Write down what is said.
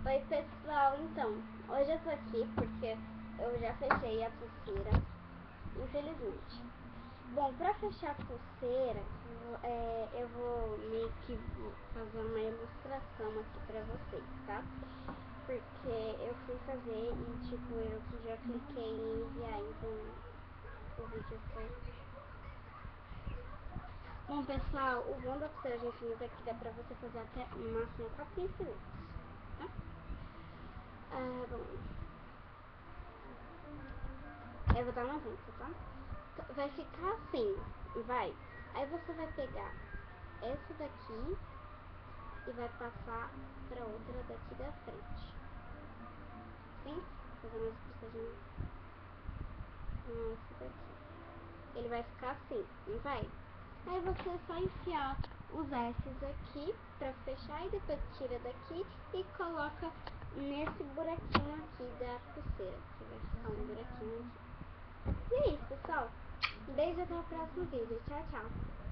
Oi pessoal, então, hoje eu tô aqui porque eu já fechei a pulseira, infelizmente. Bom, pra fechar a pulseira, eu vou meio que fazer uma ilustração aqui pra vocês, tá? Porque eu fui fazer e tipo, eu já cliquei em enviar, então o vídeo foi... Bom pessoal, o bom da pulseira de infinito é que dá pra você fazer até no máximo 4 infinitos, tá? Bom, eu vou dar um exemplo, tá? Vai ficar assim, vai. Aí você vai pegar essa daqui e vai passar pra outra daqui da frente. Sim? Fazendo as pulseirinhas. Essa daqui. Ele vai ficar assim, não vai? Aí você é só enfiar os S's aqui pra fechar e depois tira daqui e coloca nesse buraquinho aqui da pulseira, que vai ficar um buraquinho aqui. E é isso, pessoal. Um beijo, até o próximo vídeo. Tchau, tchau.